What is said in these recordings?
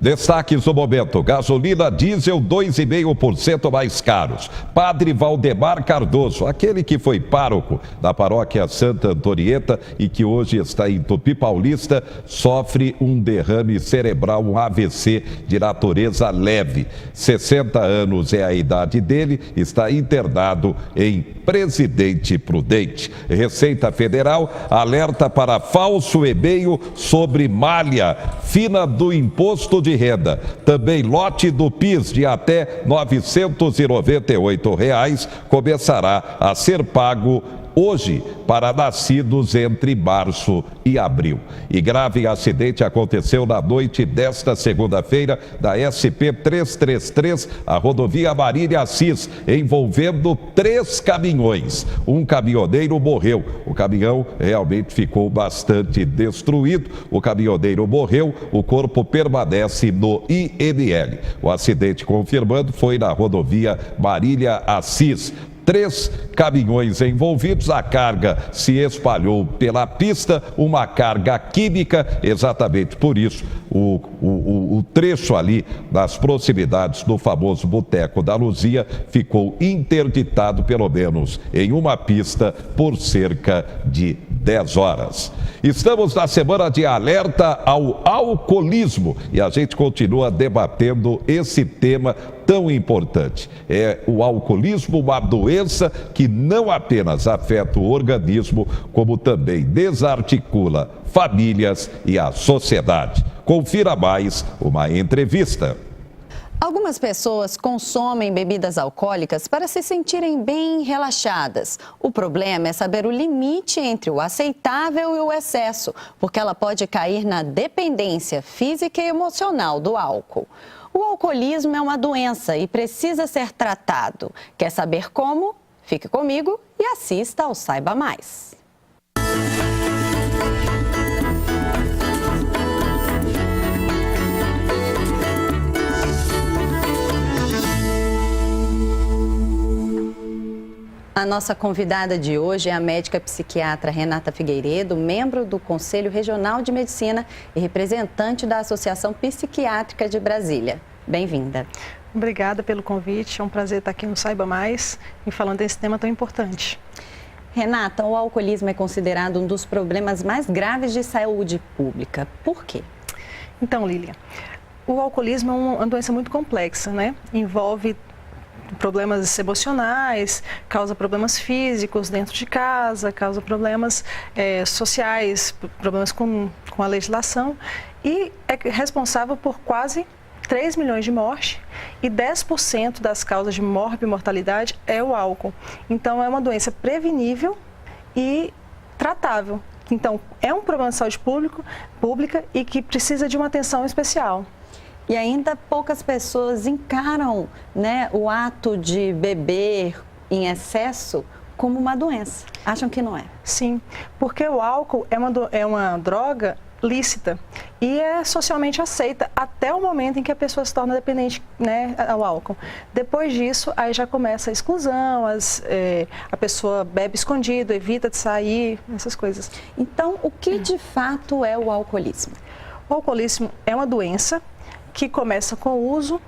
Destaques do momento: gasolina diesel 2,5% mais caros. Padre Valdemar Cardoso, aquele que foi pároco da paróquia Santa Antonieta e que hoje está em Tupi Paulista, sofre um derrame cerebral, um AVC de natureza leve. 60 anos é a idade dele, está internado em Presidente Prudente. Receita Federal alerta para falso e-mail sobre malha fina do imposto de renda. Também lote do PIS de até R$ 998 começará a ser pago hoje para nascidos entre março e abril. E grave acidente aconteceu na noite desta segunda-feira da SP 333, a rodovia Marília Assis, envolvendo 3 caminhões. Um caminhoneiro morreu. O caminhão realmente ficou bastante destruído. O caminhoneiro morreu, o corpo permanece no IML. O acidente, confirmando, foi na rodovia Marília Assis. 3 caminhões envolvidos, a carga se espalhou pela pista, uma carga química, exatamente por isso o trecho ali nas proximidades do famoso Boteco da Luzia ficou interditado, pelo menos em uma pista, por cerca de 10 horas. Estamos na semana de alerta ao alcoolismo e a gente continua debatendo esse tema tão importante. É o alcoolismo, uma doença que não apenas afeta o organismo, como também desarticula famílias e a sociedade. Confira mais uma entrevista. Algumas pessoas consomem bebidas alcoólicas para se sentirem bem relaxadas. O problema é saber o limite entre o aceitável e o excesso, porque ela pode cair na dependência física e emocional do álcool. O alcoolismo é uma doença e precisa ser tratado. Quer saber como? Fique comigo e assista ao Saiba Mais. A nossa convidada de hoje é a médica psiquiatra Renata Figueiredo, membro do Conselho Regional de Medicina e representante da Associação Psiquiátrica de Brasília. Bem-vinda. Obrigada pelo convite, é um prazer estar aqui no Saiba Mais e falando desse tema tão importante. Renata, o alcoolismo é considerado um dos problemas mais graves de saúde pública. Por quê? Então, Lília, o alcoolismo é uma doença muito complexa, né? Envolve problemas emocionais, causa problemas físicos dentro de casa, causa problemas sociais, problemas com a legislação e é responsável por quase 3 milhões de mortes e 10% das causas de mortalidade é o álcool. Então, é uma doença prevenível e tratável. Então, é um problema de saúde pública e que precisa de uma atenção especial. E ainda poucas pessoas encaram, né, o ato de beber em excesso como uma doença. Acham que não é? Sim, porque o álcool é uma droga lícita e é socialmente aceita até o momento em que a pessoa se torna dependente, né, ao álcool. Depois disso, aí já começa a exclusão, a pessoa bebe escondido, evita de sair, essas coisas. Então, o que de fato é o alcoolismo? O alcoolismo é uma doença que começa com o uso,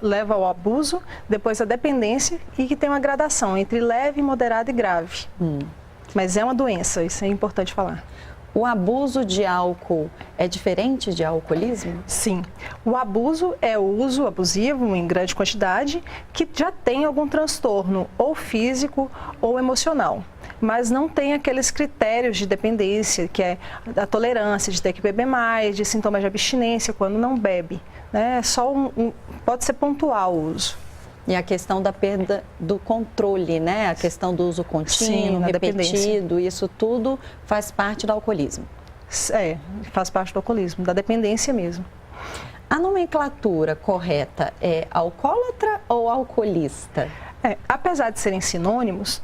leva ao abuso, depois a dependência e que tem uma gradação entre leve, moderado e grave. Mas é uma doença, isso é importante falar. O abuso de álcool é diferente de alcoolismo? Sim. O abuso é o uso abusivo em grande quantidade que já tem algum transtorno ou físico ou emocional. Mas não tem aqueles critérios de dependência, que é a tolerância, de ter que beber mais, de sintomas de abstinência quando não bebe. Né? Só pode ser pontual o uso. E a questão da perda do controle, né? A questão do uso contínuo, repetido, isso tudo faz parte do alcoolismo. Faz parte do alcoolismo, da dependência mesmo. A nomenclatura correta é alcoólatra ou alcoolista? Apesar de serem sinônimos,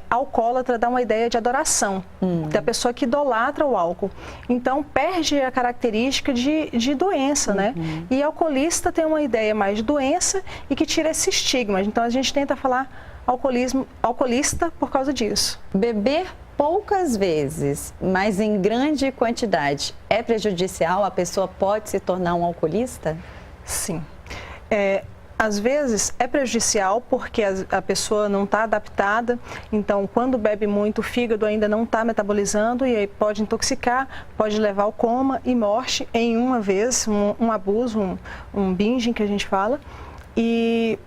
alcoólatra dá uma ideia de adoração, da pessoa que idolatra o álcool. Então, perde a característica de doença, né? E alcoolista tem uma ideia mais de doença e que tira esse estigma. Então, a gente tenta falar alcoolismo, alcoolista por causa disso. Beber poucas vezes, mas em grande quantidade, é prejudicial? A pessoa pode se tornar um alcoolista? Sim. Às vezes é prejudicial porque a pessoa não está adaptada, então quando bebe muito o fígado ainda não está metabolizando e aí pode intoxicar, pode levar ao coma e morte em uma vez, um abuso, um binging que a gente fala, e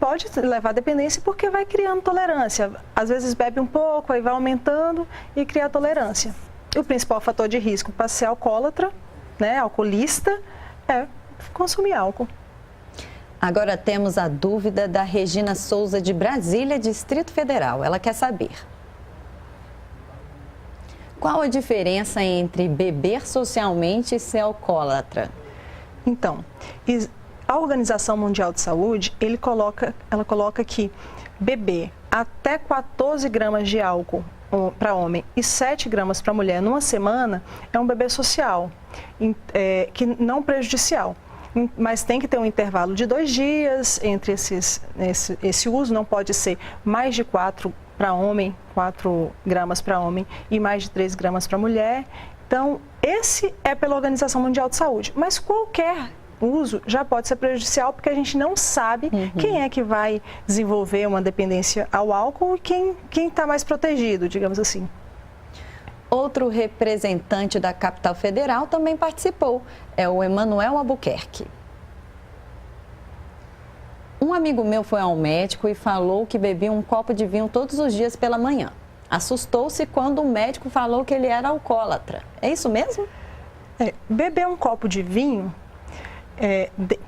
pode levar à dependência porque vai criando tolerância. Às vezes bebe um pouco, aí vai aumentando e cria tolerância. O principal fator de risco para ser alcoólatra, né, alcoolista, é consumir álcool. Agora temos a dúvida da Regina Souza de Brasília, Distrito Federal. Ela quer saber: qual a diferença entre beber socialmente e ser alcoólatra? Então, a Organização Mundial de Saúde, ela coloca que beber até 14 gramas de álcool para homem e 7 gramas para mulher numa semana é um beber social, que não prejudicial. Mas tem que ter um intervalo de 2 dias entre esse uso, não pode ser mais de 4 para homem, 4 gramas para homem e mais de 3 gramas para mulher. Então, esse é pela Organização Mundial de Saúde, mas qualquer uso já pode ser prejudicial porque a gente não sabe quem é que vai desenvolver uma dependência ao álcool e quem está mais protegido, digamos assim. Outro representante da capital federal também participou, é o Emanuel Albuquerque. Um amigo meu foi ao médico e falou que bebia um copo de vinho todos os dias pela manhã. Assustou-se quando o médico falou que ele era alcoólatra. É isso mesmo? Beber um copo de vinho,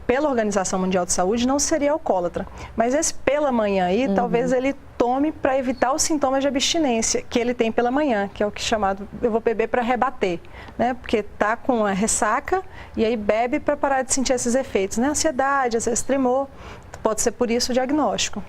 pela Organização Mundial de Saúde, não seria alcoólatra. Mas esse pela manhã aí, talvez ele tome para evitar os sintomas de abstinência que ele tem pela manhã, que é o que é chamado, eu vou beber para rebater, né? Porque tá com a ressaca e aí bebe para parar de sentir esses efeitos, né? Ansiedade, às vezes tremor, pode ser por isso o diagnóstico.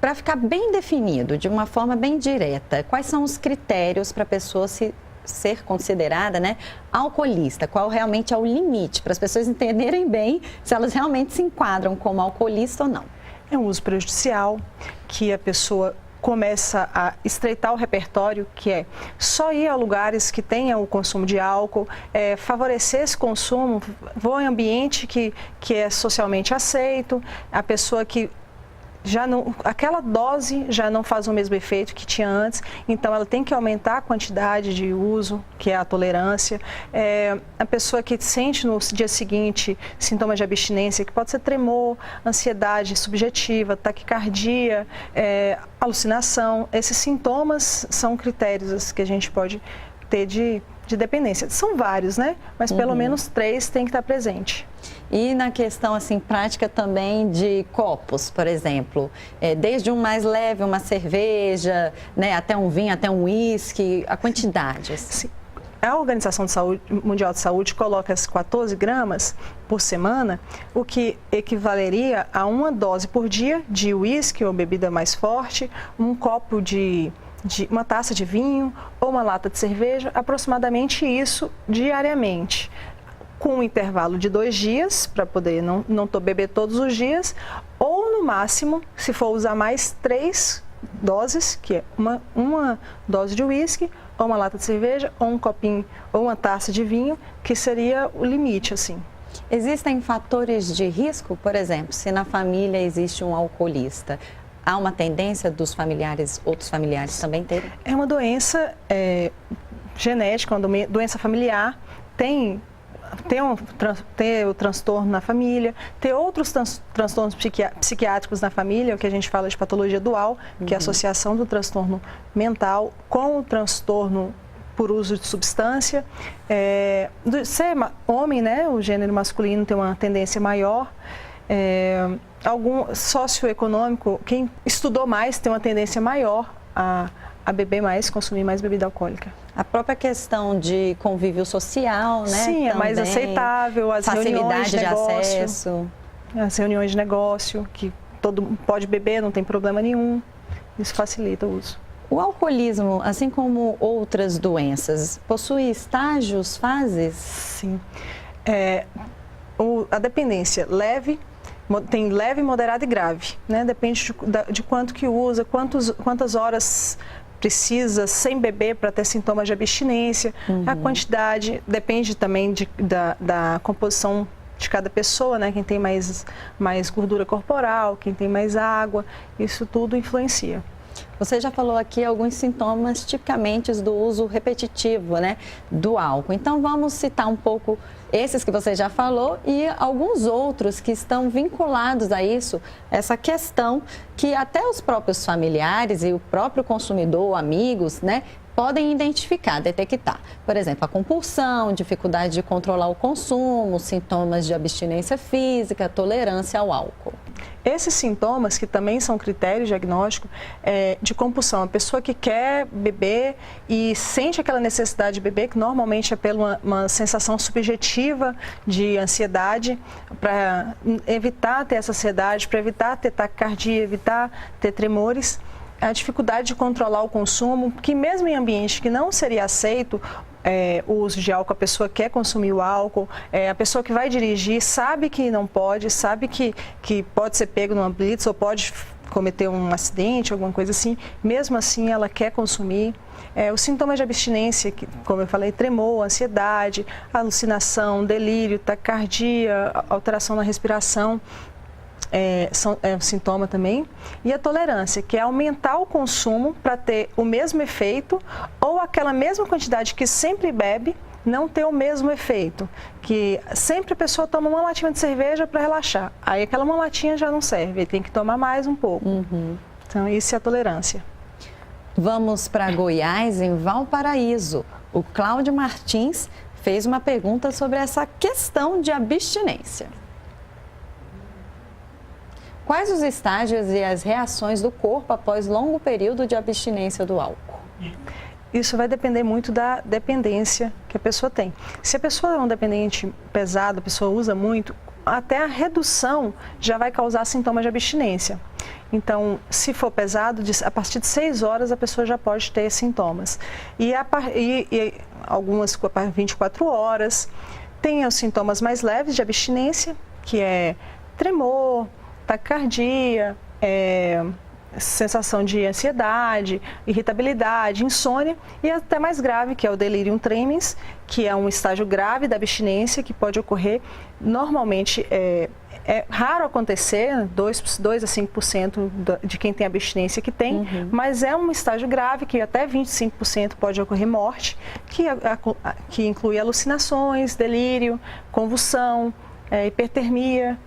Para ficar bem definido, de uma forma bem direta, quais são os critérios para a pessoa ser considerada, né, alcoolista? Qual realmente é o limite para as pessoas entenderem bem se elas realmente se enquadram como alcoolista ou não? É um uso prejudicial, que a pessoa começa a estreitar o repertório, que é só ir a lugares que tenham o consumo de álcool, favorecer esse consumo, vou em ambiente que é socialmente aceito, a pessoa que já não, aquela dose já não faz o mesmo efeito que tinha antes, então ela tem que aumentar a quantidade de uso, que é a tolerância. A pessoa que sente no dia seguinte sintomas de abstinência, que pode ser tremor, ansiedade subjetiva, taquicardia, alucinação, esses sintomas são critérios que a gente pode ter de dependência. São vários, né? Mas pelo menos 3 tem que estar presente. E na questão assim prática também de copos, por exemplo, desde um mais leve, uma cerveja, né, até um vinho, até um uísque, a quantidade. Sim. A Organização Mundial de Saúde coloca as 14 gramas por semana, o que equivaleria a uma dose por dia de uísque ou bebida mais forte, um copo de uma taça de vinho ou uma lata de cerveja, aproximadamente isso diariamente, com um intervalo de 2 dias, para poder não beber todos os dias, ou no máximo, se for usar mais, 3 doses, que é uma dose de uísque, ou uma lata de cerveja, ou um copinho, ou uma taça de vinho, que seria o limite, assim. Existem fatores de risco, por exemplo, se na família existe um alcoolista, há uma tendência dos familiares, outros familiares também terem? É uma doença genética, uma doença familiar, tem o transtorno na família, tem outros transtornos psiquiátricos na família, o que a gente fala de patologia dual, que é a associação do transtorno mental com o transtorno por uso de substância. Ser homem, né, o gênero masculino tem uma tendência maior. Algum socioeconômico, quem estudou mais tem uma tendência maior a beber mais, consumir mais bebida alcoólica. A própria questão de convívio social, né? Sim, é mais aceitável, as reuniões de negócio, acesso. As reuniões de negócio, que todo mundo pode beber, não tem problema nenhum, isso facilita o uso. O alcoolismo, assim como outras doenças, possui estágios, fases? Sim. A dependência leve, tem leve, moderada e grave, né? Depende de quanto que usa, quantas horas precisa sem beber para ter sintomas de abstinência. A quantidade depende também da composição de cada pessoa, né? Quem tem mais gordura corporal, quem tem mais água, isso tudo influencia. Você já falou aqui alguns sintomas tipicamente do uso repetitivo, né, do álcool. Então vamos citar um pouco esses que você já falou e alguns outros que estão vinculados a isso, essa questão que até os próprios familiares e o próprio consumidor, amigos, né, podem identificar, detectar. Por exemplo, a compulsão, dificuldade de controlar o consumo, sintomas de abstinência física, tolerância ao álcool. Esses sintomas, que também são critérios diagnósticos de compulsão, a pessoa que quer beber e sente aquela necessidade de beber, que normalmente é pela uma sensação subjetiva de ansiedade, para evitar ter essa ansiedade, para evitar ter taquicardia, evitar ter tremores. A dificuldade de controlar o consumo, que mesmo em ambiente que não seria aceito o uso de álcool, a pessoa quer consumir o álcool, a pessoa que vai dirigir sabe que não pode, sabe que pode ser pego numa blitz ou pode cometer um acidente, alguma coisa assim, mesmo assim ela quer consumir. Os sintomas de abstinência, que, como eu falei, tremor, ansiedade, alucinação, delírio, taquicardia, alteração na respiração, é um sintoma também. E a tolerância, que é aumentar o consumo para ter o mesmo efeito ou aquela mesma quantidade que sempre bebe não ter o mesmo efeito, que sempre a pessoa toma uma latinha de cerveja para relaxar, aí aquela uma latinha já não serve, ele tem que tomar mais um pouco. Então isso é a tolerância. Vamos para Goiás, em Valparaíso. O Cláudio Martins fez uma pergunta sobre essa questão de abstinência. Quais os estágios e as reações do corpo após longo período de abstinência do álcool? Isso vai depender muito da dependência que a pessoa tem. Se a pessoa é um dependente pesado, a pessoa usa muito, até a redução já vai causar sintomas de abstinência. Então, se for pesado, a partir de 6 horas a pessoa já pode ter sintomas. E algumas a partir de 24 horas. Tem os sintomas mais leves de abstinência, que é tremor, taquicardia, sensação de ansiedade, irritabilidade, insônia, e até mais grave, que é o delirium tremens, que é um estágio grave da abstinência que pode ocorrer. Normalmente é raro acontecer, 2 a 5% de quem tem abstinência que tem, mas é um estágio grave que até 25% pode ocorrer morte, que inclui alucinações, delírio, convulsão, hipertermia,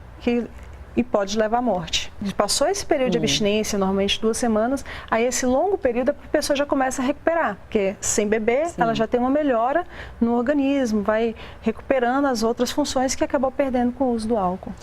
e pode levar à morte. Passou esse período de abstinência, normalmente 2 semanas, aí esse longo período a pessoa já começa a recuperar, porque sem beber ela já tem uma melhora no organismo, vai recuperando as outras funções que acabou perdendo com o uso do álcool.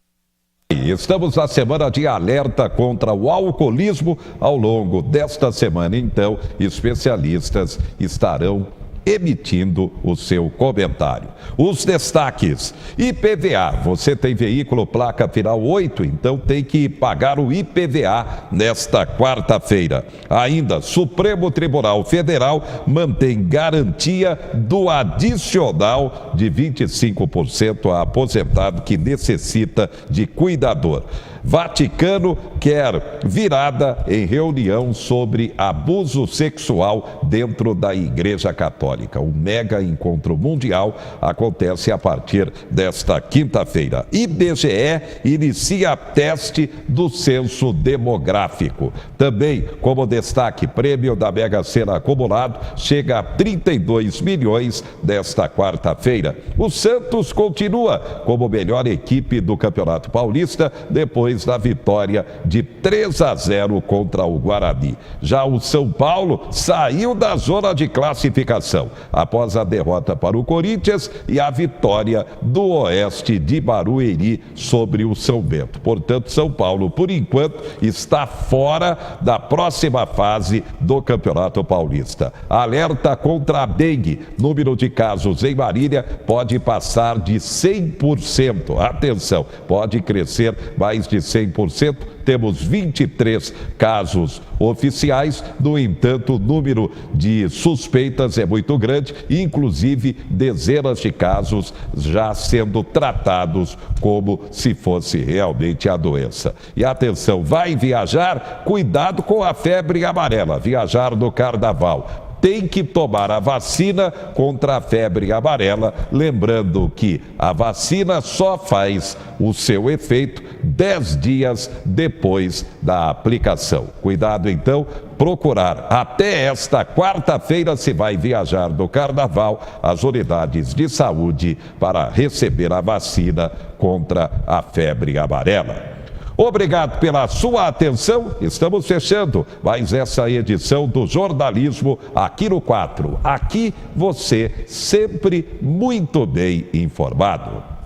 Estamos na semana de alerta contra o alcoolismo. Ao longo desta semana, então, especialistas estarão emitindo o seu comentário. Os destaques: IPVA, você tem veículo placa final 8, então tem que pagar o IPVA nesta quarta-feira. Ainda, Supremo Tribunal Federal mantém garantia do adicional de 25% a aposentado que necessita de cuidador. Vaticano quer virada em reunião sobre abuso sexual dentro da Igreja Católica. O mega encontro mundial acontece a partir desta quinta-feira. IBGE inicia teste do censo demográfico. Também, como destaque, prêmio da Mega Sena acumulado chega a 32 milhões desta quarta-feira. O Santos continua como melhor equipe do Campeonato Paulista depois da vitória de 3-0 contra o Guarani. Já o São Paulo saiu da zona de classificação após a derrota para o Corinthians e a vitória do Oeste de Barueri sobre o São Bento. Portanto, São Paulo, por enquanto, está fora da próxima fase do Campeonato Paulista. Alerta contra a dengue. Número de casos em Marília pode passar de 100%. Atenção, pode crescer mais de de 100%, temos 23 casos oficiais. No entanto, o número de suspeitas é muito grande, inclusive dezenas de casos já sendo tratados como se fosse realmente a doença. E atenção, vai viajar? Cuidado com a febre amarela, viajar no carnaval. Tem que tomar a vacina contra a febre amarela, lembrando que a vacina só faz o seu efeito 10 dias depois da aplicação. Cuidado então, procurar até esta quarta-feira, se vai viajar no carnaval, as unidades de saúde para receber a vacina contra a febre amarela. Obrigado pela sua atenção. Estamos fechando mais essa edição do Jornalismo aqui no 4. Aqui você sempre muito bem informado.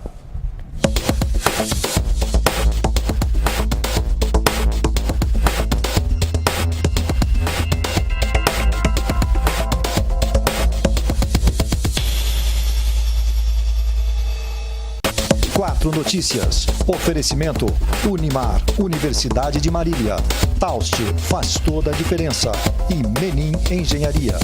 Quatro Notícias. Oferecimento Unimar, Universidade de Marília. Taust faz toda a diferença. E Menin Engenharia.